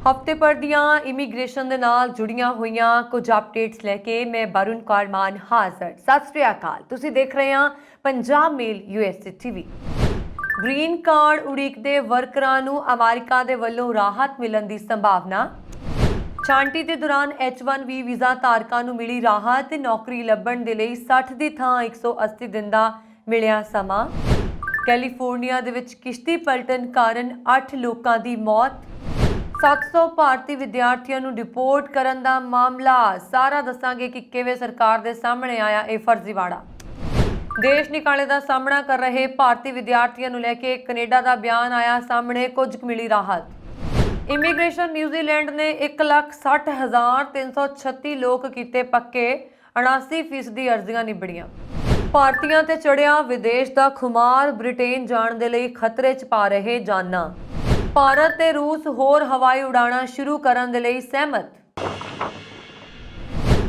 ਹਫ਼ਤੇ ਭਰ ਦੀਆਂ ਇਮੀਗ੍ਰੇਸ਼ਨ ਦੇ ਨਾਲ ਜੁੜੀਆਂ ਹੋਈਆਂ ਕੁਝ ਅਪਡੇਟਸ ਲੈ ਕੇ ਮੈਂ ਵਰੁਣ ਕੌਰ ਮਾਨ ਹਾਜ਼ਰ। ਸਤਿ ਸ੍ਰੀ ਅਕਾਲ, ਤੁਸੀਂ ਦੇਖ ਰਹੇ ਹੋ ਪੰਜਾਬ ਮੇਲ USA TV। ਗ੍ਰੀਨ ਕਾਰਡ ਉਡੀਕਦੇ ਵਰਕਰਾਂ ਨੂੰ ਅਮਰੀਕਾ ਦੇ ਵੱਲੋਂ ਰਾਹਤ ਮਿਲਣ ਦੀ ਸੰਭਾਵਨਾ। ਛਾਂਟੀ ਦੇ ਦੌਰਾਨ H1B ਵੀਜ਼ਾ ਧਾਰਕਾਂ ਨੂੰ ਮਿਲੀ ਰਾਹਤ। ਨੌਕਰੀ ਲੱਭਣ ਦੇ ਲਈ 60 ਦੀ ਥਾਂ 180 ਦਿਨ ਦਾ ਮਿਲਿਆ ਸਮਾਂ। ਕੈਲੀਫੋਰਨੀਆ ਦੇ ਵਿੱਚ ਕਿਸ਼ਤੀ ਪਲਟਣ ਕਾਰਨ 8 ਲੋਕਾਂ ਦੀ ਮੌਤ। 700 ਭਾਰਤੀ ਵਿਦਿਆਰਥੀਆਂ ਨੂੰ ਡਿਪੋਰਟ ਕਰਨ ਦਾ ਮਾਮਲਾ। ਸਾਰਾ ਦੱਸਾਂਗੇ ਕਿ ਕਿਵੇਂ ਸਰਕਾਰ ਦੇ ਸਾਹਮਣੇ ਆਇਆ ਇਹ ਫਰਜ਼ੀਵਾੜਾ। ਦੇਸ਼ ਨਿਕਾਲੇ ਦਾ ਸਾਹਮਣਾ ਕਰ ਰਹੇ ਭਾਰਤੀ ਵਿਦਿਆਰਥੀਆਂ ਨੂੰ ਲੈ ਕੇ ਕੈਨੇਡਾ ਦਾ ਬਿਆਨ ਆਇਆ ਸਾਹਮਣੇ। ਕੁਝ ਮਿਲੀ ਰਾਹਤ। ਇਮੀਗ੍ਰੇਸ਼ਨ ਨਿਊਜ਼ੀਲੈਂਡ ਨੇ 1,60,336 ਲੋਕ ਕੀਤੇ ਪੱਕੇ। 79% ਦੀ ਅਰਜ਼ੀਆਂ ਨਿਬੜੀਆਂ। ਭਾਰਤੀਆਂ ਤੇ ਚੜਿਆ ਵਿਦੇਸ਼ ਦਾ ਖੁਮਾਰ। ਬ੍ਰਿਟੇਨ ਜਾਣ ਦੇ ਲਈ ਖਤਰੇ 'ਚ ਪਾ ਰਹੇ ਜਾਨਾਂ। ਭਾਰਤ ਤੇ ਰੂਸ ਹੋਰ ਹਵਾਈ ਉਡਾਣਾਂ ਸ਼ੁਰੂ ਕਰਨ ਦੇ ਲਈ ਸਹਿਮਤ।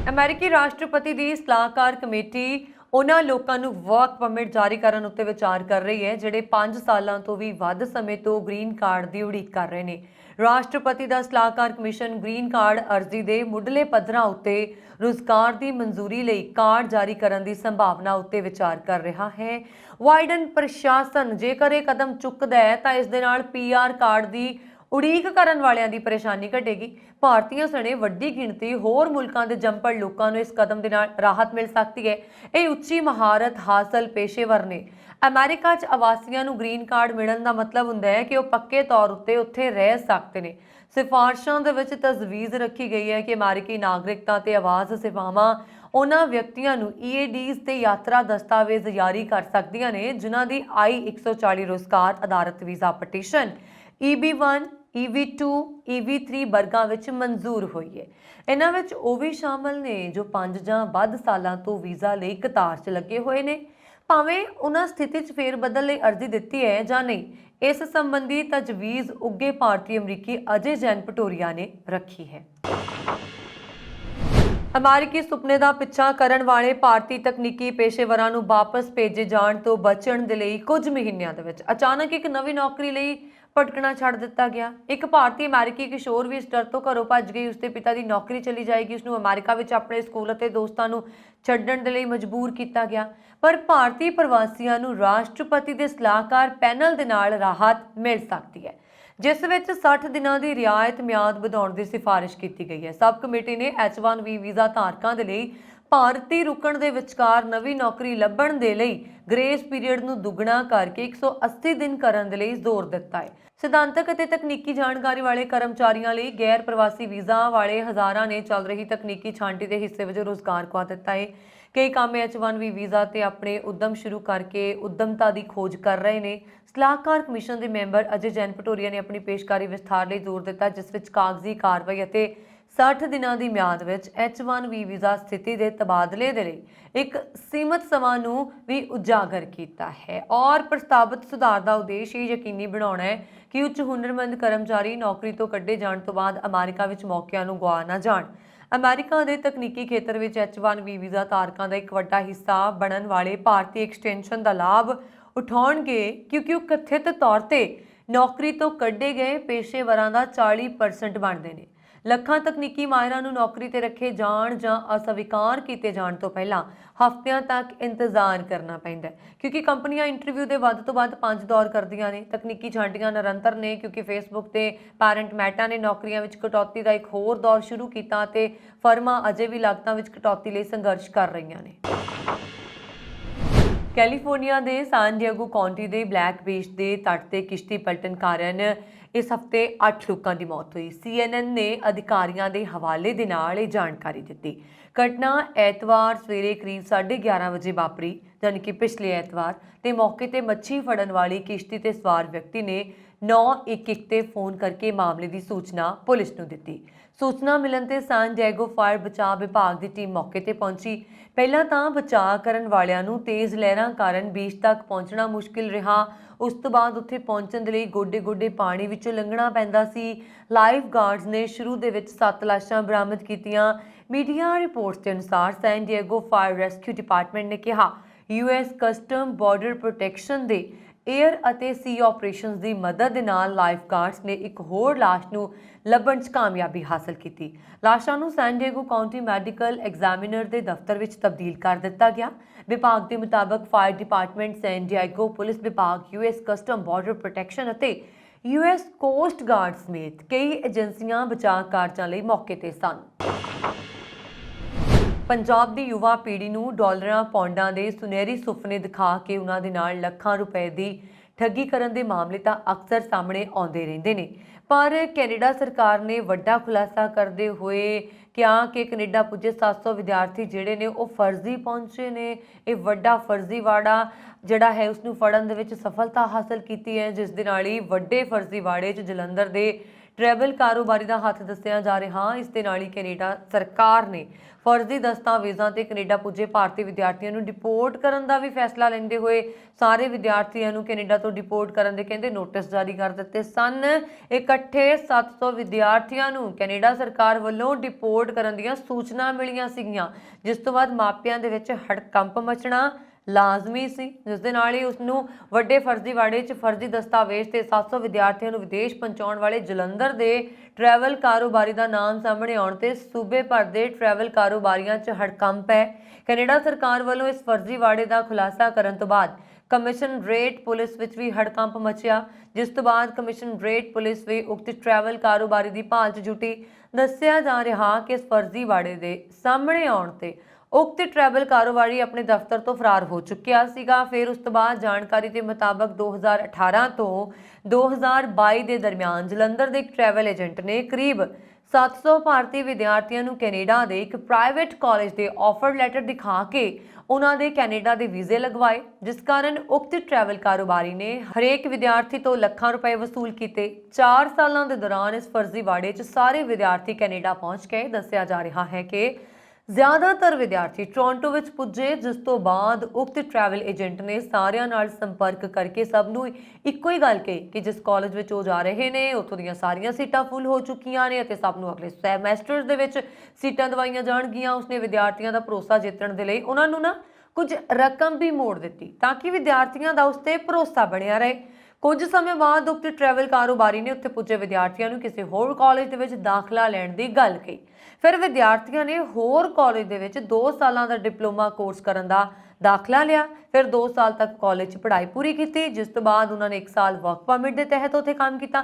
ਅਮਰੀਕੀ ਰਾਸ਼ਟਰਪਤੀ ਦੀ ਸਲਾਹਕਾਰ ਕਮੇਟੀ ਉਹਨਾਂ ਲੋਕਾਂ ਨੂੰ ਵਰਕ ਪਰਮਿਟ ਜਾਰੀ ਕਰਨ ਉੱਤੇ ਵਿਚਾਰ ਕਰ ਰਹੀ ਹੈ ਜਿਹੜੇ 5 ਸਾਲਾਂ ਤੋਂ ਵੀ ਵੱਧ ਸਮੇਂ ਤੋਂ ਗ੍ਰੀਨ ਕਾਰਡ ਦੀ ਉਡੀਕ ਕਰ ਰਹੇ ਨੇ। ਰਾਸ਼ਟਰਪਤੀ ਦਾ ਸਲਾਹਕਾਰ ਕਮਿਸ਼ਨ ਗ੍ਰੀਨ ਕਾਰਡ ਅਰਜ਼ੀ ਦੇ ਮੁੱਢਲੇ ਪੱਧਰਾਂ ਉੱਤੇ ਰੁਜ਼ਗਾਰ ਦੀ ਮਨਜ਼ੂਰੀ ਲਈ ਕਾਰਡ ਜਾਰੀ ਕਰਨ ਦੀ ਸੰਭਾਵਨਾ ਉੱਤੇ ਵਿਚਾਰ ਕਰ ਰਿਹਾ ਹੈ। ਵਾਈਡਨ ਪ੍ਰਸ਼ਾਸਨ ਜੇਕਰ ਇਹ ਕਦਮ ਚੁੱਕਦਾ ਹੈ ਤਾਂ ਇਸ ਦੇ ਨਾਲ PR ਕਾਰਡ ਦੀ ਉਡੀਕ ਕਰਨ ਵਾਲਿਆਂ ਦੀ ਪਰੇਸ਼ਾਨੀ ਘਟੇਗੀ। ਭਾਰਤੀਆਂ ਸਣੇ ਵੱਡੀ ਗਿਣਤੀ ਹੋਰ ਮੁਲਕਾਂ ਦੇ ਜੰਮਪੜ ਲੋਕਾਂ ਨੂੰ ਇਸ ਕਦਮ ਦੇ ਨਾਲ ਰਾਹਤ ਮਿਲ ਸਕਦੀ ਹੈ। ਇਹ ਉੱਚੀ ਮਹਾਰਤ ਹਾਸਲ ਪੇਸ਼ੇਵਰ ਨੇ। ਅਮਰੀਕਾ 'ਚ ਆਵਾਸੀਆਂ ਨੂੰ ਗ੍ਰੀਨ ਕਾਰਡ ਮਿਲਣ ਦਾ ਮਤਲਬ ਹੁੰਦਾ ਹੈ ਕਿ ਉਹ ਪੱਕੇ ਤੌਰ ਉੱਤੇ ਉੱਥੇ ਰਹਿ ਸਕਦੇ ਨੇ। ਸਿਫਾਰਸ਼ਾਂ ਦੇ ਵਿੱਚ ਤਜਵੀਜ਼ ਰੱਖੀ ਗਈ ਹੈ ਕਿ ਅਮਰੀਕੀ ਨਾਗਰਿਕਤਾ ਤੇ ਆਵਾਸ ਸੇਵਾਵਾਂ ਉਹਨਾਂ ਵਿਅਕਤੀਆਂ ਨੂੰ EADs ਤੇ ਯਾਤਰਾ ਦਸਤਾਵੇਜ਼ ਜਾਰੀ ਕਰ ਸਕਦੀਆਂ ਨੇ ਜਿਨ੍ਹਾਂ ਦੀ I-140 ਰੁਜ਼ਗਾਰ ਆਧਾਰਿਤ visa petition EB1 EB2 EB3 ਵਰਗਾਂ ਵਿੱਚ ਮਨਜ਼ੂਰ ਹੋਈ ਹੈ। ਇਹਨਾਂ ਵਿੱਚ ਉਹ ਵੀ ਸ਼ਾਮਲ ਨੇ ਜੋ 5 ਜਾਂ ਵੱਧ ਸਾਲਾਂ ਤੋਂ ਵੀਜ਼ਾ ਲਈ ਕਤਾਰ 'ਚ ਲੱਗੇ ਹੋਏ ਨੇ, ਭਾਵੇਂ ਉਹਨਾਂ ਸਥਿਤੀ 'ਚ ਫੇਰਬਦਲ ਲਈ ਅਰਜ਼ੀ ਦਿੱਤੀ ਹੈ ਜਾਂ ਨਹੀਂ। ਇਸ ਸੰਬੰਧੀ ਤਜਵੀਜ਼ ਉੱਘੇ ਭਾਰਤੀ ਅਮਰੀਕੀ ਅਜੇ ਜੈਨ ਪਟੋਰੀਆ ਨੇ ਰੱਖੀ ਹੈ। ਅਮਰੀਕੀ ਸੁਪਨੇ ਦਾ ਪਿੱਛਾ ਕਰਨ ਵਾਲੇ ਭਾਰਤੀ ਤਕਨੀਕੀ ਪੇਸ਼ੇਵਰਾਂ ਨੂੰ ਵਾਪਸ ਭੇਜੇ ਜਾਣ ਤੋਂ ਬਚਣ ਦੇ ਲਈ ਕੁਝ ਮਹੀਨਿਆਂ ਦੇ ਵਿੱਚ ਅਚਾਨਕ ਇੱਕ ਨਵੀਂ ਨੌਕਰੀ ਲਈ ਭਟਕਣਾ ਛੱਡ ਦਿੱਤਾ ਗਿਆ। ਇੱਕ ਭਾਰਤੀ ਅਮਰੀਕੀ ਕਿਸ਼ੋਰ ਵੀ ਇਸ ਡਰ ਤੋਂ ਘਰੋਂ ਭੱਜ ਗਈ। ਉਸਦੇ ਪਿਤਾ ਦੀ ਨੌਕਰੀ ਚਲੀ ਜਾਏਗੀ। ਉਸਨੂੰ ਅਮਰੀਕਾ ਵਿੱਚ ਆਪਣੇ ਸਕੂਲ ਅਤੇ ਦੋਸਤਾਂ ਨੂੰ ਛੱਡਣ ਦੇ ਲਈ ਮਜਬੂਰ ਕੀਤਾ ਗਿਆ। ਪਰ ਭਾਰਤੀ ਪ੍ਰਵਾਸੀਆਂ ਨੂੰ ਰਾਸ਼ਟਰਪਤੀ ਦੇ ਸਲਾਹਕਾਰ ਪੈਨਲ ਦੇ ਨਾਲ ਰਾਹਤ ਮਿਲ ਸਕਦੀ ਹੈ ਜਿਸ ਵਿੱਚ 60 ਦਿਨਾਂ ਦੀ ਰਿਆਇਤ ਮਿਆਦ ਵਧਾਉਣ ਦੀ ਸਿਫਾਰਿਸ਼ ਕੀਤੀ ਗਈ ਹੈ। ਸਬ ਕਮੇਟੀ ਨੇ H1B ਵੀਜ਼ਾ ਧਾਰਕਾਂ ਦੇ ਲਈ ਭਾਰਤੀ ਰੁਕਣ ਦੇ ਵਿਚਕਾਰ ਨਵੀਂ ਨੌਕਰੀ ਲੱਭਣ ਦੇ ਲਈ ਗ੍ਰੇਸ ਪੀਰੀਅਡ ਨੂੰ ਦੁੱਗਣਾ ਕਰਕੇ 180 ਦਿਨ ਕਰਨ ਦੇ ਲਈ ਜ਼ੋਰ ਦਿੱਤਾ ਹੈ। ਸਿਧਾਂਤਕ ਅਤੇ ਤਕਨੀਕੀ ਜਾਣਕਾਰੀ ਵਾਲੇ ਕਰਮਚਾਰੀਆਂ ਲਈ ਗੈਰ ਪ੍ਰਵਾਸੀ ਵੀਜ਼ਾ ਵਾਲੇ ਹਜ਼ਾਰਾਂ ਨੇ ਚੱਲ ਰਹੀ ਤਕਨੀਕੀ ਛਾਂਟੀ ਦੇ ਹਿੱਸੇ ਵਜੋਂ ਰੁਜ਼ਗਾਰ ਗਵਾ ਦਿੱਤਾ ਹੈ। ਕਈ ਕਾਮੇ H1B ਵੀਜ਼ਾ ਤੇ ਆਪਣੇ ਉਦਮ ਸ਼ੁਰੂ ਕਰਕੇ ਉਦਮਤਾ ਦੀ ਖੋਜ ਕਰ ਰਹੇ ਨੇ। ਸਲਾਹਕਾਰ ਕਮਿਸ਼ਨ ਦੇ ਮੈਂਬਰ ਅਜੇ ਜੈਨ ਪਟੋਰੀਆ ਨੇ ਆਪਣੀ ਪੇਸ਼ਕਾਰੀ ਵਿਸਥਾਰ ਲਈ ਜ਼ੋਰ ਦਿੱਤਾ ਜਿਸ ਵਿੱਚ ਕਾਗਜ਼ੀ ਕਾਰਵਾਈ ਅਤੇ 60 ਦਿਨਾਂ ਦੀ ਮਿਆਦ ਵਿੱਚ H1B ਵੀਜ਼ਾ ਸਥਿਤੀ ਦੇ ਤਬਾਦਲੇ ਦੇ ਲਈ ਇੱਕ ਸੀਮਤ ਸਮਾਂ ਨੂੰ ਵੀ ਉਜਾਗਰ ਕੀਤਾ ਹੈ। ਔਰ ਪ੍ਰਸਤਾਵਿਤ ਸੁਧਾਰ ਦਾ ਉਦੇਸ਼ ਇਹ ਯਕੀਨੀ ਬਣਾਉਣਾ ਹੈ ਕਿ ਉੱਚ ਹੁਨਰਮੰਦ ਕਰਮਚਾਰੀ ਨੌਕਰੀ ਤੋਂ ਕੱਢੇ ਜਾਣ ਤੋਂ ਬਾਅਦ ਅਮਰੀਕਾ ਵਿੱਚ ਮੌਕਿਆਂ ਨੂੰ ਗਵਾ ਨਾ ਜਾਣ। ਅਮਰੀਕਾ ਦੇ ਤਕਨੀਕੀ ਖੇਤਰ ਵਿੱਚ H1B ਵੀਜ਼ਾ ਧਾਰਕਾਂ ਦਾ ਇੱਕ ਵੱਡਾ ਹਿੱਸਾ ਬਣਨ ਵਾਲੇ ਭਾਰਤੀ ਐਕਸਟੈਂਸ਼ਨ ਦਾ ਲਾਭ ਉਠਾਉਣਗੇ ਕਿਉਂਕਿ ਉਹ ਕਥਿਤ ਤੌਰ ਤੇ ਨੌਕਰੀ ਤੋਂ ਕੱਢੇ ਗਏ ਪੇਸ਼ੇਵਰਾਂ ਦਾ 40% ਬਣਦੇ ਨੇ। ਲੱਖਾਂ ਤਕਨੀਕੀ ਮਾਹਿਰਾਂ ਨੂੰ ਨੌਕਰੀ ਤੇ ਰੱਖੇ ਜਾਣ ਜਾਂ ਅਸਵੀਕਾਰ ਕੀਤੇ ਜਾਣ ਤੋਂ ਪਹਿਲਾਂ ਹਫ਼ਤਿਆਂ ਤੱਕ ਇੰਤਜ਼ਾਰ ਕਰਨਾ ਪੈਂਦਾ ਹੈ ਕਿਉਂਕਿ ਕੰਪਨੀਆਂ ਇੰਟਰਵਿਊ ਦੇ ਵੱਧ ਤੋਂ ਵੱਧ 5 ਦੌਰ ਕਰਦੀਆਂ ਨੇ। ਤਕਨੀਕੀ ਛਾਂਟੀਆਂ ਨਿਰੰਤਰ ਨੇ ਕਿਉਂਕਿ ਫੇਸਬੁੱਕ ਤੇ ਪੈਰੈਂਟ ਮੈਟਾ ਨੇ ਨੌਕਰੀਆਂ ਵਿੱਚ ਕਟੌਤੀ ਦਾ ਇੱਕ ਹੋਰ ਦੌਰ ਸ਼ੁਰੂ ਕੀਤਾ ਤੇ ਫਰਮਾਂ ਅਜੇ ਵੀ ਲਾਗਤਾਂ ਵਿੱਚ ਕਟੌਤੀ ਲਈ ਸੰਘਰਸ਼ ਕਰ ਰਹੀਆਂ ਨੇ। ਕੈਲੀਫੋਰਨੀਆ ਦੇ ਸਾਨ ਡਿਏਗੋ ਕਾਉਂਟੀ ਦੇ ਬਲੈਕ ਬੀਚ ਦੇ ਤੱਟ ਤੇ ਕਿਸ਼ਤੀ ਪਲਟਣ ਕਾਰਨ ਇਸ ਹਫ਼ਤੇ 8 ਲੋਕਾਂ ਦੀ ਮੌਤ ਹੋਈ। CNN ਨੇ ਅਧਿਕਾਰੀਆਂ ਦੇ ਹਵਾਲੇ ਦੇ ਨਾਲ ਇਹ ਜਾਣਕਾਰੀ ਦਿੱਤੀ। ਘਟਨਾ ਐਤਵਾਰ ਸਵੇਰੇ ਕਰੀਬ 11:30 ਵਜੇ ਵਾਪਰੀ ਯਾਨੀ ਕਿ ਪਿਛਲੇ ਐਤਵਾਰ ਤੇ ਮੌਕੇ ਤੇ ਮੱਛੀ ਫੜਨ ਵਾਲੀ ਕਿਸ਼ਤੀ ਤੇ ਸਵਾਰ ਵਿਅਕਤੀ ਨੇ 911 ਤੇ ਫੋਨ ਕਰਕੇ ਮਾਮਲੇ ਦੀ ਸੂਚਨਾ ਪੁਲਿਸ ਨੂੰ ਦਿੱਤੀ। ਸੂਚਨਾ ਮਿਲਣ ਤੇ ਸਾਨ ਡਿਏਗੋ ਫਾਇਰ ਬਚਾਅ ਵਿਭਾਗ ਦੀ ਟੀਮ ਮੌਕੇ ਤੇ ਪਹੁੰਚੀ। ਪਹਿਲਾਂ ਤਾਂ ਬਚਾਅ ਕਰਨ ਵਾਲਿਆਂ ਨੂੰ ਤੇਜ਼ ਲਹਿਰਾਂ ਕਾਰਨ ਬੀਚ ਤੱਕ ਪਹੁੰਚਣਾ ਮੁਸ਼ਕਿਲ ਰਿਹਾ। ਉਸ ਤੋਂ ਬਾਅਦ ਉੱਥੇ ਪਹੁੰਚਣ ਦੇ ਲਈ ਗੋਡੇ-ਗੋਡੇ ਪਾਣੀ ਵਿੱਚੋਂ ਲੰਘਣਾ ਪੈਂਦਾ ਸੀ। ਲਾਈਫ ਗਾਰਡਸ ਨੇ ਸ਼ੁਰੂ ਦੇ ਵਿੱਚ 7 ਲਾਸ਼ਾਂ ਬਰਾਮਦ ਕੀਤੀਆਂ। ਮੀਡੀਆ ਰਿਪੋਰਟਸ ਦੇ ਅਨੁਸਾਰ San Diego fire rescue department ਨੇ ਕਿਹਾ US ਕਸਟਮ ਬਾਰਡਰ ਪ੍ਰੋਟੈਕਸ਼ਨ ਦੇ 에ਅਰ ਅਤੇ ਸੀ ਆਪਰੇਸ਼ਨਸ ਦੀ ਮਦਦ ਦੇ ਨਾਲ ਲਾਈਫ ਗਾਰਡਸ ਨੇ ਇੱਕ ਹੋਰ ਲਾਸ਼ ਨੂੰ ਲੱਭਣ 'ਚ ਕਾਮਯਾਬੀ ਹਾਸਲ ਕੀਤੀ। ਲਾਸ਼ਾਂ ਨੂੰ San Diego County medical examiner ਦੇ ਦਫ਼ਤਰ ਵਿੱਚ ਤਬਦੀਲ ਕਰ ਦਿੱਤਾ ਗਿਆ। ਵਿਭਾਗ ਦੇ ਮੁਤਾਬਕ fire department, San Diego police ਵਿਭਾਗ, ਯੂਐਸ ਕਸਟਮ ਬਾਰਡਰ ਪ੍ਰੋਟੈਕਸ਼ਨ ਅਤੇ ਯੂਐਸ ਕੋਸਟ ਗਾਰਡ ਸਮੇਤ ਕਈ ਏਜੰਸੀਆਂ ਬਚਾਅ ਕਾਰਜਾਂ ਲਈ ਮੌਕੇ ਤੇ ਸਨ। ਪੰਜਾਬ ਦੀ ਯੁਵਾ ਪੀੜ੍ਹੀ ਨੂੰ ਡਾਲਰਾਂ ਪੌਂਡਾਂ ਦੇ ਸੁਨਹਿਰੀ ਸੁਪਨੇ ਦਿਖਾ ਕੇ ਉਹਨਾਂ ਦੇ ਨਾਲ ਲੱਖਾਂ ਰੁਪਏ ਦੀ ਠੱਗੀ ਕਰਨ ਦੇ ਮਾਮਲੇ ਤਾਂ ਅਕਸਰ ਸਾਹਮਣੇ ਆਉਂਦੇ ਰਹਿੰਦੇ ਨੇ, ਪਰ ਕੈਨੇਡਾ ਸਰਕਾਰ ਨੇ ਵੱਡਾ ਖੁਲਾਸਾ ਕਰਦੇ ਹੋਏ ਕਿਹਾ ਕਿ ਕੈਨੇਡਾ ਪੁੱਜੇ 700 ਵਿਦਿਆਰਥੀ ਜਿਹੜੇ ਨੇ ਉਹ ਫਰਜ਼ੀ ਪਹੁੰਚੇ ਨੇ। ਇਹ ਵੱਡਾ ਫਰਜ਼ੀਵਾੜਾ ਜਿਹੜਾ ਹੈ ਉਸ ਨੂੰ ਫੜਨ ਦੇ ਵਿੱਚ ਸਫਲਤਾ ਹਾਸਲ ਕੀਤੀ ਹੈ, ਜਿਸ ਦੇ ਨਾਲ ਹੀ ਵੱਡੇ ਫਰਜ਼ੀਵਾੜੇ 'ਚ ਜਲੰਧਰ ਦੇ ट्रैवल कारोबारी का हथ दसिया जा रहा। इस दे नाल ही कैनेडा सरकार ने फर्जी दस्तावेज़ों से कैनेडा पुजे भारतीय विद्यार्थियों को डिपोर्ट करने का भी फैसला लेंदे हुए सारे विद्यार्थियों को कैनेडा तो डिपोर्ट करने के कहते नोटिस जारी कर दिते सन। इकट्ठे 700 विद्यार्थियों को कैनेडा सरकार वालों डिपोर्ट करने दी सूचना मिलियां सीगियां, जिस तो बाद मापियां दे विच हड़कंप मचना लाजमी सी, जिस दे नाल ही उसनू वड्डे फर्जीवाड़े च फर्जी दस्तावेज ते 700 विद्यार्थियों को विदेश पहुंचाने वाले जलंधर के ट्रैवल कारोबारी का नाम सामने आने ते सूबे भर के ट्रैवल कारोबारियों च हड़कंप है। कैनेडा सरकार वालों इस फर्जीवाड़े का खुलासा करने तो बाद कमिशनरेट पुलिस विच भी हड़कंप मचिया, जिस तो बाद कमिशनरेट पुलिस भी उक्त ट्रैवल कारोबारी की भाल च जुटी। दस्सिया जा रहा कि इस फर्जीवाड़े के सामने आने ते उक्त ट्रैवल कारोबारी अपने दफ्तर तो फरार हो चुकिया सीगा। फिर उस तो बाद जानकारी के मुताबक 2018 तो 2022 के दरमियान जलंधर के एक ट्रैवल एजेंट ने करीब 700 भारतीय विद्यार्थियों को कैनेडा के एक प्राइवेट कॉलेज के ऑफर लैटर दिखा के उन्होंने कैनेडा के वीजे लगवाए, जिस कारण उक्त ट्रैवल कारोबारी ने हरेक विद्यार्थी तो लाखों रुपए वसूल किए। 4 सालों के दौरान इस फर्जीवाड़े च सारे विद्यार्थी कैनेडा पहुंच गए। दस्सिया जा रहा है कि ज़्यादातर विद्यार्थी टोरंटो विच पुजे, जिस तो बाद उक्त ट्रैवल एजेंट ने सारिਆਂ ਨਾਲ संपर्क करके सब ਨੂੰ ਇੱਕੋ ਹੀ ਗੱਲ ਕਹੀ कि जिस कॉलेज ਵਿੱਚ ਉਹ ਜਾ ਰਹੇ ਨੇ ਉੱਥੋਂ ਦੀਆਂ ਸਾਰੀਆਂ ਸੀਟਾਂ ਫੁੱਲ ਹੋ ਚੁੱਕੀਆਂ ਨੇ ਅਤੇ ਸਭ ਨੂੰ ਅਗਲੇ ਸੈਮੈਸਟਰ ਦੇ ਵਿੱਚ ਸੀਟਾਂ ਦਵਾਈਆਂ ਜਾਣਗੀਆਂ। ਉਸਨੇ ਵਿਦਿਆਰਥੀਆਂ ਦਾ ਭਰੋਸਾ ਜਿੱਤਣ ਦੇ ਲਈ ਉਹਨਾਂ ਨੂੰ ਕੁਝ ਰਕਮ ਵੀ ਮੋੜ ਦਿੱਤੀ ਤਾਂ ਕਿ ਵਿਦਿਆਰਥੀਆਂ ਦਾ ਉਸ ਤੇ ਭਰੋਸਾ ਬਣਿਆ ਰਹੇ। कुछ समय बाद उक्त ट्रैवल कारोबारी ने उत्थे पुजे विद्यार्थियों को किसी होर कॉलेज दे विच दाखला लैण दी गल कही। फिर विद्यार्थियों ने होर कॉलेज दे विच 2 सालों का डिप्लोमा कोर्स करन दा दाखला लिया। फिर 2 साल तक कॉलेज पढ़ाई पूरी की, जिस तो बाद उन्होंने 1 साल वर्क परमिट के तहत उत्थे काम किया।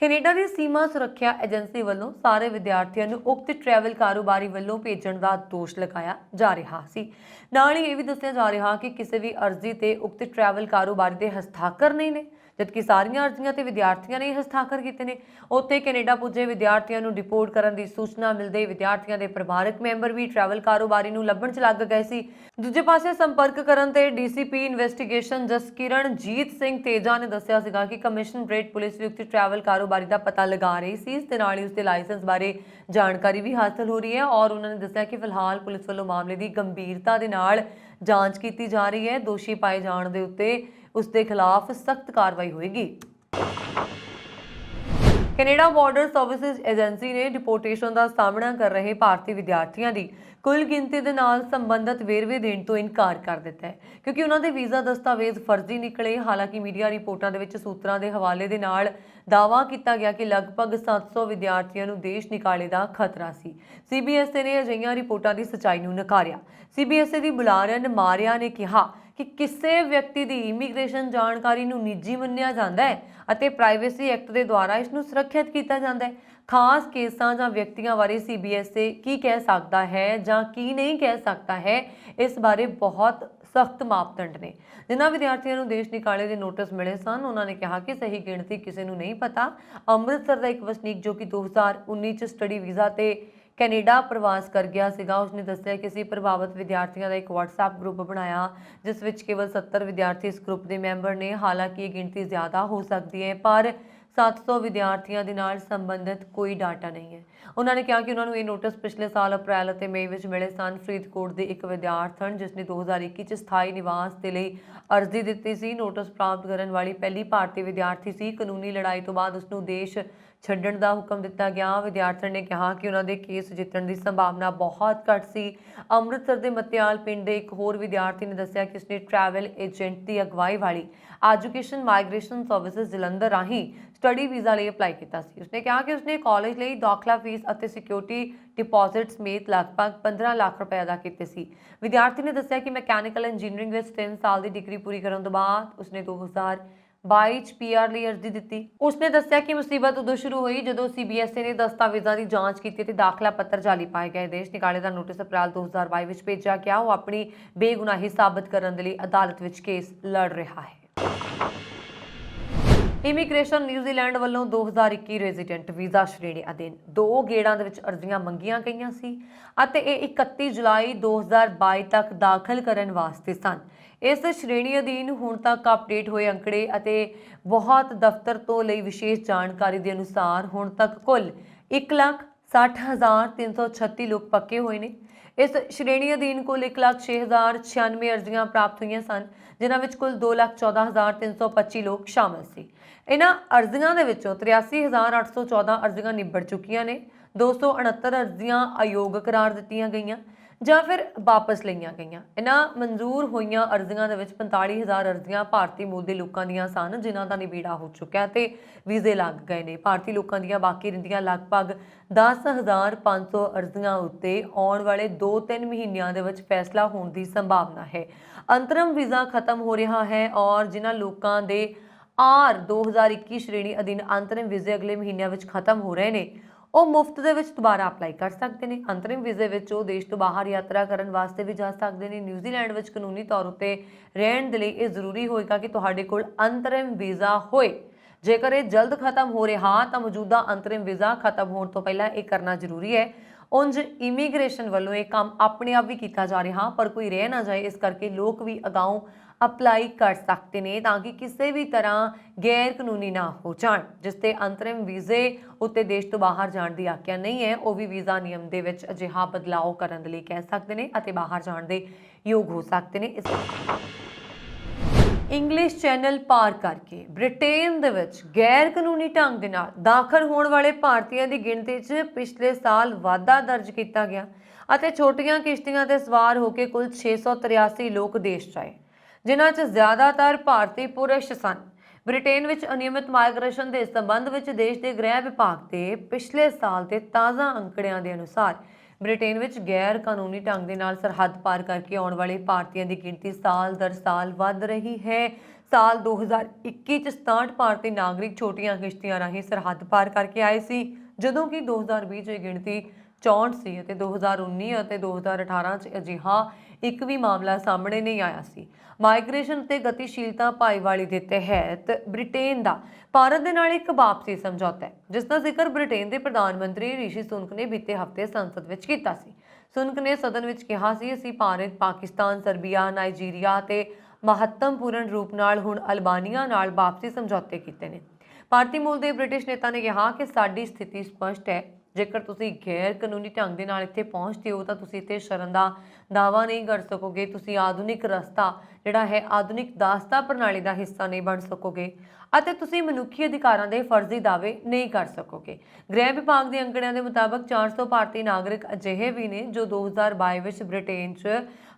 कैनेडा की सीमा सुरक्षा एजेंसी वालों सारे विद्यार्थियों को उक्त ट्रैवल कारोबारी वालों भेजण का दोष लगाया जा रहा सी। नाल ही यह भी दस्सिया जा रहा कि किसी भी अर्जी ते उक्त ट्रैवल कारोबारी के हस्ताक्षर नहीं ने, जबकि सारिया अर्जियां ते विद्यार्थियों ने हस्ताक्षर किए हैं। उत्थे कैनेडा पुजे विद्यार्थियों को डिपोर्ट करने की सूचना मिलते विद्यार्थियों के परिवारक मैंबर भी ट्रैवल कारोबारी को लभण च लग गए सी। दूजे पासे संपर्क करन ते डीसीपी इन्वेस्टिगेशन जसकिरणजीत सिंह तेजा ने दस्सिया सीगा कि कमिशनरेट पुलिस भी उक्त ट्रैवल कारोबारी का पता लगा रही सी। इस दे नाल ही उसके लाइसेंस बारे जानकारी भी हासिल हो रही है और उन्होंने दस्सिया कि फिलहाल पुलिस वालों मामले की गंभीरता के नाल जांच की जा रही है। दोषी पाए जाने के उत्ते उसके खिलाफ सख्त कार्रवाई होएगी। कैनेडा बॉर्डर सर्विसेज एजेंसी ने डिपोर्टेशन का सामना कर रहे भारतीय विद्यार्थियों की कुल गिनती के नाल संबंधित वेरवे देने तो इनकार कर दिता है, क्योंकि उन्होंने वीज़ा दस्तावेज फर्जी निकले। हालांकि मीडिया रिपोर्टों के सूत्रों के हवाले के नाल दावा किया गया कि लगभग 700 विद्यार्थियों को देश निकाले का खतरा सी। CBSE ने अजिहियां रिपोर्टों की सच्चाई को नकारिया। CBSE की बुलारन मारिया ने कहा कि किसी व्यक्ति की इमीग्रेशन जानकारी को निजी मन्निया जाता है और प्राइवेसी एक्ट के द्वारा इसनूं सुरक्षित किया जाता है। खास केसां जां व्यक्तियों बारे CBSE की कह सकता है जां की नहीं कह सकता है, इस बारे बहुत सख्त मापदंड ने। जिन्होंने विद्यार्थियों को देश निकाले के नोटिस मिले सन, उन्होंने कहा कि सही गिणती किसी को नहीं पता। अमृतसर का एक वसनीक जो कि 2019 स्टडी वीज़ा ते कैनेडा प्रवास कर गया सीगा, उसने दस्सिया कि असीं प्रभावित विद्यार्थियों का एक WhatsApp ग्रुप बनाया जिस विच केवल 70 विद्यार्थी इस ग्रुप के मैंबर ने। हालांकि ये गिणती ज़्यादा हो सकती है, पर 700 विद्यार्थियों के नाल संबंधित कोई डाटा नहीं है। उन्होंने कहा कि उन्होंने ये नोटिस पिछले साल अप्रैल और मई में मिले सन। फरीदकोट के एक विद्यार्थन जिसने 2021 स्थाई निवास के लिए अर्जी दी सी, नोटिस प्राप्त करने वाली पहली भारतीय विद्यार्थी सी। कानूनी लड़ाई तो बाद उसनूं देश ਛੱਡਣ ਦਾ ਹੁਕਮ ਦਿੱਤਾ ਗਿਆ। ਵਿਦਿਆਰਥਣ ਨੇ ਕਿਹਾ ਕਿ ਉਹਨਾਂ ਦੇ ਕੇਸ ਜਿੱਤਣ ਦੀ ਸੰਭਾਵਨਾ ਬਹੁਤ ਘੱਟ ਸੀ। ਅੰਮ੍ਰਿਤਸਰ ਦੇ ਮਤਿਆਲ ਪਿੰਡ ਦੇ ਇੱਕ ਹੋਰ ਵਿਦਿਆਰਥੀ ਨੇ ਦੱਸਿਆ ਕਿ ਉਸਨੇ ਟਰੈਵਲ ਏਜੰਟ ਦੀ ਅਗਵਾਈ ਵਾਲੀ ਐਜੂਕੇਸ਼ਨ ਮਾਈਗ੍ਰੇਸ਼ਨ ਸਰਵਿਸਿਜ਼ ਜਲੰਧਰ ਰਾਹੀਂ ਸਟੱਡੀ ਵੀਜ਼ਾ ਲਈ ਅਪਲਾਈ ਕੀਤਾ ਸੀ। ਉਸਨੇ ਕਿਹਾ ਕਿ ਉਸਨੇ ਕਾਲਜ ਲਈ ਦਾਖਲਾ ਫੀਸ ਅਤੇ ਸਿਕਿਉਰਿਟੀ ਡਿਪੋਜ਼ਿਟ ਸਮੇਤ ਲਗਭਗ 15 ਲੱਖ ਰੁਪਏ ਅਦਾ ਕੀਤੇ ਸੀ। ਵਿਦਿਆਰਥੀ ਨੇ ਦੱਸਿਆ ਕਿ ਮੈਕੈਨੀਕਲ ਇੰਜੀਨੀਅਰਿੰਗ ਵਿੱਚ 3 ਸਾਲ ਦੀ ਡਿਗਰੀ ਪੂਰੀ ਕਰਨ ਤੋਂ ਬਾਅਦ ਉਸਨੇ 2022 ਚ ਪੀਆਰ ਲਈ ਅਰਜ਼ੀ ਦਿੱਤੀ। ਉਸਨੇ ਦੱਸਿਆ ਕਿ ਮੁਸੀਬਤ ਉਦੋਂ ਸ਼ੁਰੂ ਹੋਈ ਜਦੋਂ ਸੀਬੀਐਸਈ ਨੇ ਦਸਤਾਵੇਜ਼ਾਂ ਦੀ ਜਾਂਚ ਕੀਤੀ ਤੇ ਦਾਖਲਾ ਪੱਤਰ ਜਾਲੀ ਪਾਏ ਗਏ। ਦੇਸ਼ ਨਿਕਾਲੇ ਦਾ ਨੋਟਿਸ ਅਪ੍ਰੈਲ 2022 ਵਿੱਚ ਭੇਜਿਆ ਗਿਆ। ਉਹ ਆਪਣੀ ਬੇਗੁਨਾਹੀ ਸਾਬਤ ਕਰਨ ਦੇ ਲਈ ਅਦਾਲਤ ਵਿੱਚ ਕੇਸ ਲੜ ਰਿਹਾ ਹੈ। ਇਮੀਗ੍ਰੇਸ਼ਨ ਨਿਊਜ਼ੀਲੈਂਡ ਵੱਲੋਂ 2021 ਰੈਜ਼ੀਡੈਂਟ ਵੀਜ਼ਾ ਸ਼੍ਰੇਣੀ ਅਧੀਨ 2 ਗੇੜਾਂ ਦੇ ਵਿੱਚ ਅਰਜ਼ੀਆਂ ਮੰਗੀਆਂ ਗਈਆਂ ਸੀ ਅਤੇ ਇਹ 31 ਜੁਲਾਈ 2022 ਤੱਕ ਦਾਖਲ ਕਰਨ ਵਾਸਤੇ ਸਨ। ਇਸ ਸ਼੍ਰੇਣੀ ਅਧੀਨ ਹੁਣ ਤੱਕ ਅਪਡੇਟ ਹੋਏ ਅੰਕੜੇ ਅਤੇ ਬਹੁਤ ਦਫ਼ਤਰ ਤੋਂ ਲਈ ਵਿਸ਼ੇਸ਼ ਜਾਣਕਾਰੀ ਦੇ ਅਨੁਸਾਰ ਹੁਣ ਤੱਕ ਕੁੱਲ 1,60,336 ਲੋਕ ਪੱਕੇ ਹੋਏ ਨੇ। ਇਸ ਸ਼੍ਰੇਣੀ ਅਧੀਨ ਕੁੱਲ 1,06,096 ਅਰਜ਼ੀਆਂ ਪ੍ਰਾਪਤ ਹੋਈਆਂ ਸਨ, ਜਿਨ੍ਹਾਂ ਵਿੱਚ ਕੁੱਲ 2,14,325 ਲੋਕ ਸ਼ਾਮਲ ਸੀ। ਇਹਨਾਂ ਅਰਜ਼ੀਆਂ ਦੇ ਵਿੱਚੋਂ 83,814 ਅਰਜ਼ੀਆਂ ਨਿਬੜ ਚੁੱਕੀਆਂ ਨੇ। 269 ਅਰਜ਼ੀਆਂ ਅਯੋਗ ਕਰਾਰ ਦਿੱਤੀਆਂ ਗਈਆਂ ਜਾਂ ਫਿਰ ਵਾਪਸ ਲਈਆਂ ਗਈਆਂ। ਇਹਨਾਂ ਮਨਜ਼ੂਰ ਹੋਈਆਂ ਅਰਜ਼ੀਆਂ ਦੇ ਵਿੱਚ 45,000 ਅਰਜ਼ੀਆਂ ਭਾਰਤੀ ਮੂਲ ਦੇ ਲੋਕਾਂ ਦੀਆਂ ਸਨ, ਜਿਨ੍ਹਾਂ ਦਾ ਨਿਬੇੜਾ ਹੋ ਚੁੱਕਿਆ ਤੇ ਵੀਜ਼ੇ ਲੱਗ ਗਏ ਨੇ। ਭਾਰਤੀ ਲੋਕਾਂ ਦੀਆਂ ਬਾਕੀ ਰਹਿੰਦੀਆਂ ਲਗਭਗ 10,500 ਅਰਜ਼ੀਆਂ ਉੱਤੇ ਆਉਣ ਵਾਲੇ 2-3 ਮਹੀਨਿਆਂ ਦੇ ਵਿੱਚ ਫੈਸਲਾ ਹੋਣ ਦੀ ਸੰਭਾਵਨਾ ਹੈ। ਅੰਤਰਮ ਵੀਜ਼ਾ ਖਤਮ ਹੋ ਰਿਹਾ ਹੈ ਔਰ ਜਿਨ੍ਹਾਂ ਲੋਕਾਂ ਦੇ ਆਰ 2021 ਸ਼੍ਰੇਣੀ ਅਧੀਨ ਅੰਤਰਿਮ ਵੀਜ਼ੇ ਅਗਲੇ ਮਹੀਨਿਆਂ ਵਿੱਚ ਖਤਮ ਹੋ ਰਹੇ ਨੇ, ਉਹ ਮੁਫਤ ਦੇ ਵਿੱਚ ਦੁਬਾਰਾ ਅਪਲਾਈ ਕਰ ਸਕਦੇ ਨੇ। ਅੰਤਰਿਮ ਵੀਜ਼ੇ ਵਿੱਚ ਉਹ ਦੇਸ਼ ਤੋਂ ਬਾਹਰ ਯਾਤਰਾ ਕਰਨ ਵਾਸਤੇ ਵੀ ਜਾ ਸਕਦੇ ਨੇ। ਨਿਊਜ਼ੀਲੈਂਡ ਵਿੱਚ ਕਾਨੂੰਨੀ ਤੌਰ ਉੱਤੇ ਰਹਿਣ ਦੇ ਲਈ ਇਹ ਜ਼ਰੂਰੀ ਹੋਏਗਾ ਕਿ ਤੁਹਾਡੇ ਕੋਲ ਅੰਤਰਿਮ ਵੀਜ਼ਾ ਹੋਏ। ਜੇਕਰ ਇਹ ਜਲਦ ਖਤਮ ਹੋ ਰਿਹਾ ਤਾਂ ਮੌਜੂਦਾ ਅੰਤਰਿਮ ਵੀਜ਼ਾ ਖਤਮ ਹੋਣ ਤੋਂ ਪਹਿਲਾਂ ਇਹ ਕਰਨਾ ਜ਼ਰੂਰੀ ਹੈ। ਉਂਝ ਇਮੀਗ੍ਰੇਸ਼ਨ ਵੱਲੋਂ ਇਹ ਕੰਮ ਆਪਣੇ ਆਪ ਵੀ ਕੀਤਾ ਜਾ ਰਿਹਾ, ਪਰ ਕੋਈ ਰਹਿ ਨਾ ਜਾਏ, ਇਸ ਕਰਕੇ ਲੋਕ ਵੀ ਅਗਾਊਂ ਅਪਲਾਈ ਕਰ ਸਕਦੇ ਨੇ ਤਾਂ ਕਿ ਕਿਸੇ ਵੀ ਤਰ੍ਹਾਂ ਗੈਰ ਕਾਨੂੰਨੀ ਨਾ ਹੋ ਜਾਣ। ਜਿਸ ਤੇ ਅੰਤਰਿਮ ਵੀਜ਼ੇ ਉੱਤੇ ਦੇਸ਼ ਤੋਂ ਬਾਹਰ ਜਾਣ ਦੀ ਆਗਿਆ ਨਹੀਂ ਹੈ, ਉਹ ਵੀ ਵੀਜ਼ਾ ਨਿਯਮ ਦੇ ਵਿੱਚ ਅਜਿਹਾ ਬਦਲਾਅ ਕਰਨ ਦੇ ਲਈ ਕਹਿ ਸਕਦੇ ਨੇ ਅਤੇ ਬਾਹਰ ਜਾਣ ਦੇ ਯੋਗ ਹੋ ਸਕਦੇ ਨੇ। ਇੰਗਲਿਸ਼ ਚੈਨਲ ਪਾਰ ਕਰਕੇ ਬ੍ਰਿਟੇਨ ਦੇ ਵਿੱਚ ਗੈਰ ਕਾਨੂੰਨੀ ਢੰਗ ਦੇ ਨਾਲ ਦਾਖਲ ਹੋਣ ਵਾਲੇ ਭਾਰਤੀਆਂ ਦੀ ਗਿਣਤੀ 'ਚ ਪਿਛਲੇ ਸਾਲ ਵਾਧਾ ਦਰਜ ਕੀਤਾ ਗਿਆ ਅਤੇ ਛੋਟੀਆਂ ਕਿਸ਼ਤੀਆਂ ਤੇ ਸਵਾਰ ਹੋ ਕੇ ਕੁੱਲ 683 ਲੋਕ ਦੇਸ਼ 'ਚ ਆਏ, ਜਿਨ੍ਹਾਂ 'ਚ ਜ਼ਿਆਦਾਤਰ ਭਾਰਤੀ ਪੁਰਸ਼ ਸਨ। ਬ੍ਰਿਟੇਨ ਵਿੱਚ ਅਨਿਯਮਿਤ ਮਾਈਗ੍ਰੇਸ਼ਨ ਦੇ ਸੰਬੰਧ ਵਿੱਚ ਦੇਸ਼ ਦੇ ਗ੍ਰਹਿ ਵਿਭਾਗ ਦੇ ਪਿਛਲੇ ਸਾਲ ਦੇ ਤਾਜ਼ਾ ਅੰਕੜਿਆਂ ਦੇ ਅਨੁਸਾਰ ਬ੍ਰਿਟੇਨ ਵਿੱਚ ਗੈਰ ਕਾਨੂੰਨੀ ਢੰਗ ਦੇ ਨਾਲ ਸਰਹੱਦ ਪਾਰ ਕਰਕੇ ਆਉਣ ਵਾਲੇ ਭਾਰਤੀਆਂ ਦੀ ਗਿਣਤੀ ਸਾਲ ਦਰ ਸਾਲ ਵੱਧ ਰਹੀ ਹੈ। ਸਾਲ 2021 ਚ 67 ਭਾਰਤੀ ਨਾਗਰਿਕ ਛੋਟੀਆਂ ਕਿਸ਼ਤੀਆਂ ਰਾਹੀਂ ਸਰਹੱਦ ਪਾਰ ਕਰਕੇ ਆਏ ਸੀ, ਜਦੋਂ ਕਿ 2020 ਚ ਇਹ ਗਿਣਤੀ 64 ਸੀ ਅਤੇ 2019 ਅਤੇ 2018 ਚ ਅਜਿਹਾ ਇੱਕ ਵੀ ਮਾਮਲਾ ਸਾਹਮਣੇ ਨਹੀਂ ਆਇਆ ਸੀ। ਮਾਈਗ੍ਰੇਸ਼ਨ ਤੇ ਗਤੀਸ਼ੀਲਤਾ ਭਾਈਵਾਲੀ ਦੇ ਤਹਿਤ ਬ੍ਰਿਟੇਨ ਦਾ ਭਾਰਤ ਦੇ ਨਾਲ ਇੱਕ ਵਾਪਸੀ ਸਮਝੌਤਾ ਹੈ, ਜਿਸ ਦਾ ਜ਼ਿਕਰ ਬ੍ਰਿਟੇਨ ਦੇ ਪ੍ਰਧਾਨ ਮੰਤਰੀ ਰਿਸ਼ੀ ਸੁਨਕ ਨੇ ਬੀਤੇ ਹਫ਼ਤੇ ਸੰਸਦ ਵਿੱਚ ਕੀਤਾ ਸੀ। ਸੁਨਕ ਨੇ ਸਦਨ ਵਿੱਚ ਕਿਹਾ ਸੀ, ਅਸੀਂ ਭਾਰਤ, ਪਾਕਿਸਤਾਨ, ਸਰਬੀਆ, ਨਾਈਜੀਰੀਆ ਤੇ ਮਹੱਤਵਪੂਰਨ ਰੂਪ ਨਾਲ ਹੁਣ ਅਲਬਾਨੀਆ ਨਾਲ ਵਾਪਸੀ ਸਮਝੌਤੇ ਕੀਤੇ ਨੇ। ਭਾਰਤੀ ਮੂਲ ਦੇ ਬ੍ਰਿਟਿਸ਼ ਨੇਤਾ ਨੇ ਕਿਹਾ ਕਿ ਸਾਡੀ ਸਥਿਤੀ ਸਪਸ਼ਟ ਹੈ, ਜੇਕਰ ਤੁਸੀਂ ਗੈਰ ਕਾਨੂੰਨੀ ਢੰਗ ਦੇ ਨਾਲ ਇੱਥੇ ਪਹੁੰਚਦੇ ਹੋ ਤਾਂ ਤੁਸੀਂ ਇੱਥੇ ਸ਼ਰਨ ਦਾ ਦਾਅਵਾ ਨਹੀਂ ਕਰ ਸਕੋਗੇ, ਤੁਸੀਂ ਆਧੁਨਿਕ ਰਸਤਾ ਜਿਹੜਾ ਹੈ ਆਧੁਨਿਕ ਦਾਸਤਾ ਪ੍ਰਣਾਲੀ ਦਾ ਹਿੱਸਾ ਨਹੀਂ ਬਣ ਸਕੋਗੇ ਅਤੇ ਤੁਸੀਂ ਮਨੁੱਖੀ ਅਧਿਕਾਰਾਂ ਦੇ ਫਰਜ਼ੀ ਦਾਅਵੇ ਨਹੀਂ ਕਰ ਸਕੋਗੇ। ਗ੍ਰਹਿ ਵਿਭਾਗ ਦੇ ਅੰਕੜਿਆਂ ਦੇ ਮੁਤਾਬਕ 400 ਭਾਰਤੀ ਨਾਗਰਿਕ ਅਜਿਹੇ ਵੀ ਨੇ ਜੋ 2022 ਵਿੱਚ ਬ੍ਰਿਟੇਨ 'ਚ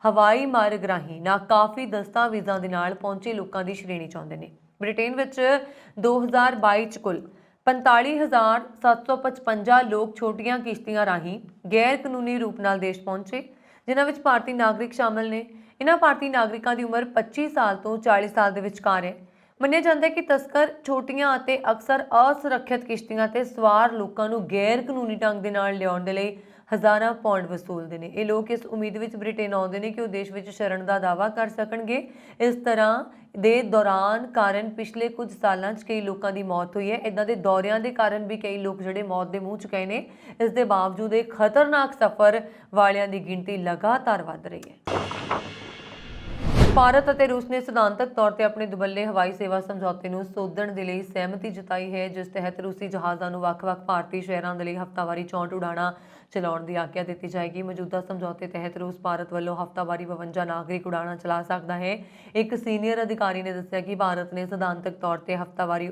ਹਵਾਈ ਮਾਰਗ ਰਾਹੀਂ ਨਾਕਾਫੀ ਦਸਤਾਵੇਜ਼ਾਂ ਦੇ ਨਾਲ ਪਹੁੰਚੇ ਲੋਕਾਂ ਦੀ ਸ਼੍ਰੇਣੀ 'ਚ ਆਉਂਦੇ ਨੇ। ਬ੍ਰਿਟੇਨ ਵਿੱਚ 2022 'ਚ ਕੁੱਲ 45,755 ਲੋਕ ਛੋਟੀਆਂ ਕਿਸ਼ਤੀਆਂ ਰਾਹੀਂ ਗੈਰ ਕਾਨੂੰਨੀ ਰੂਪ ਨਾਲ ਦੇਸ਼ ਪਹੁੰਚੇ, ਜਿਨ੍ਹਾਂ ਵਿੱਚ ਭਾਰਤੀ ਨਾਗਰਿਕ ਸ਼ਾਮਲ ਨੇ। ਇਹਨਾਂ ਭਾਰਤੀ ਨਾਗਰਿਕਾਂ ਦੀ ਉਮਰ 25 ਸਾਲ ਤੋਂ 40 ਸਾਲ ਦੇ ਵਿਚਕਾਰ ਹੈ। ਮੰਨਿਆ ਜਾਂਦਾ ਹੈ ਕਿ ਤਸਕਰ ਛੋਟੀਆਂ ਅਤੇ ਅਕਸਰ ਅਸੁਰੱਖਿਅਤ ਕਿਸ਼ਤੀਆਂ ਤੇ ਸਵਾਰ ਲੋਕਾਂ ਨੂੰ ਗੈਰ ਕਾਨੂੰਨੀ ਢੰਗ ਦੇ ਨਾਲ ਲਿਆਉਣ ਦੇ ਲਈ ਹਜ਼ਾਰਾਂ ਪੌਂਡ ਵਸੂਲਦੇ ਨੇ। ਇਹ ਲੋਕ ਇਸ ਉਮੀਦ ਵਿੱਚ ਬ੍ਰਿਟੇਨ ਆਉਂਦੇ ਨੇ ਕਿ ਉਹ ਦੇਸ਼ ਵਿੱਚ ਸ਼ਰਨ ਦਾ ਦਾਅਵਾ ਕਰ ਸਕਣਗੇ। ਇਸ ਤਰ੍ਹਾਂ ਦੇ ਦੌਰਾਨ ਕਾਰਨ ਪਿਛਲੇ ਕੁਝ ਸਾਲਾਂ 'ਚ ਕਈ ਲੋਕਾਂ ਦੀ ਮੌਤ ਹੋਈ ਹੈ। ਇਦਾਂ ਦੇ ਦੌਰਿਆਂ ਦੇ ਕਾਰਨ ਵੀ ਕਈ ਲੋਕ ਜਿਹੜੇ ਮੌਤ ਦੇ ਮੂੰਹ 'ਚ ਗਏ ਨੇ। ਇਸ ਦੇ ਬਾਵਜੂਦ ਇਹ ਖਤਰਨਾਕ ਸਫ਼ਰ ਵਾਲਿਆਂ ਦੀ ਗਿਣਤੀ ਲਗਾਤਾਰ ਵੱਧ ਰਹੀ ਹੈ। ਭਾਰਤ ਅਤੇ ਰੂਸ ਨੇ ਸਿਧਾਂਤਕ ਤੌਰ ਤੇ ਆਪਣੇ ਦੁਵੱਲੇ ਹਵਾਈ ਸੇਵਾ ਸਮਝੌਤੇ ਨੂੰ ਸੋਧਣ ਦੇ ਲਈ ਸਹਿਮਤੀ ਜਤਾਈ ਹੈ, ਜਿਸ ਤਹਿਤ ਰੂਸੀ ਜਹਾਜ਼ਾਂ ਨੂੰ ਵੱਖ-ਵੱਖ ਭਾਰਤੀ ਸ਼ਹਿਰਾਂ ਦੇ ਲਈ ਹਫ਼ਤਾਵਾਰੀ 64 ਉਡਾਣਾਂ ਚਲਾਉਣ ਦੀ ਆਗਿਆ ਦਿੱਤੀ ਜਾਏਗੀ। ਮੌਜੂਦਾ ਸਮਝੌਤੇ ਤਹਿਤ ਰੂਸ ਭਾਰਤ ਵੱਲੋਂ ਹਫ਼ਤਾਵਾਰੀ 52 ਨਾਗਰਿਕ ਉਡਾਣਾਂ ਚਲਾ ਸਕਦਾ ਹੈ। ਇੱਕ ਸੀਨੀਅਰ ਅਧਿਕਾਰੀ ਨੇ ਦੱਸਿਆ ਕਿ ਭਾਰਤ ਨੇ ਸਿਧਾਂਤਕ ਤੌਰ ਤੇ ਹਫ਼ਤਾਵਾਰੀ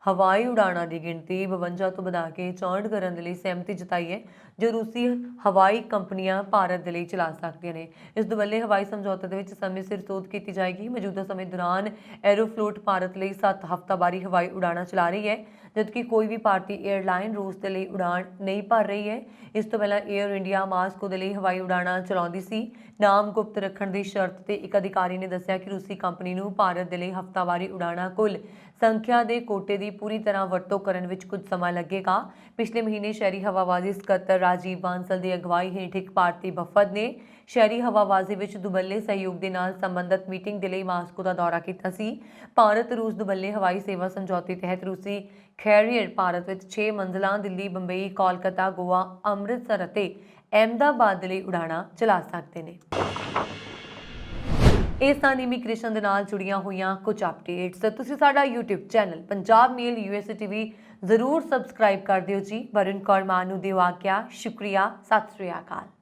ਹਵਾਈ ਉਡਾਣਾਂ ਦੀ ਗਿਣਤੀ 52 ਤੋਂ ਵਧਾ ਕੇ 64 ਕਰਨ ਦੇ ਲਈ ਸਹਿਮਤੀ ਜਤਾਈ ਹੈ, ਜੋ ਰੂਸੀ ਹਵਾਈ ਕੰਪਨੀਆਂ ਭਾਰਤ ਦੇ ਲਈ ਚਲਾ ਸਕਦੀਆਂ ਨੇ। ਇਸ ਦੁਵੱਲੇ ਹਵਾਈ ਸਮਝੌਤੇ ਦੇ ਵਿੱਚ ਸਮੇਂ ਸਿਰ ਸੋਧ ਕੀਤੀ ਜਾਏਗੀ। ਮੌਜੂਦਾ ਸਮੇਂ ਦੌਰਾਨ ਐਰੋਫਲੋਟ ਭਾਰਤ ਲਈ 7 ਹਫ਼ਤਾਵਾਰੀ ਹਵਾਈ ਉਡਾਣਾਂ ਚਲਾ ਰਹੀ ਹੈ, जबकि कोई भी भारतीय एयरलाइन रूस के लिए उड़ान नहीं भर रही है। इस तो पहला एयर इंडिया मास्को के लिए हवाई उड़ाणा चलाउंदी सी। नाम गुप्त रखण की शर्त ते एक अधिकारी ने दस्सिया कि रूसी कंपनी नूं भारत के लिए हफ्तावारी उड़ाणा कुल संख्या के कोटे की पूरी तरह वरतों करन विच कुछ समा लगेगा। पिछले महीने शहरी हवाबाजी सकत्तर राजीव बांसल की अगवाई हेठ एक भारतीय वफद ने शहरी हवाबाजी विच दुबल्ले सहयोग के नाल संबंधित मीटिंग के लिए मास्को का दौरा किया सी। भारत रूस दुबल्ले हवाई सेवा समझौते तहत रूसी खैरियर भारत में 6 मंजिला दिल्ली, बंबई, कोलकाता, गोवा, अमृतसर और अहमदाबाद के लिए उड़ाणा चला सकते हैं। इस सਨ इमीग्रेशन के नाल जुड़ियां हुई कुछ अपडेट्स तुसीं साडा YouTube channel Punjab mail USA TV जरूर सबसक्राइब कर दिओ जी। वरुण कौर मान नूं दिओ आग्या। शुक्रिया। सत श्री अकाल।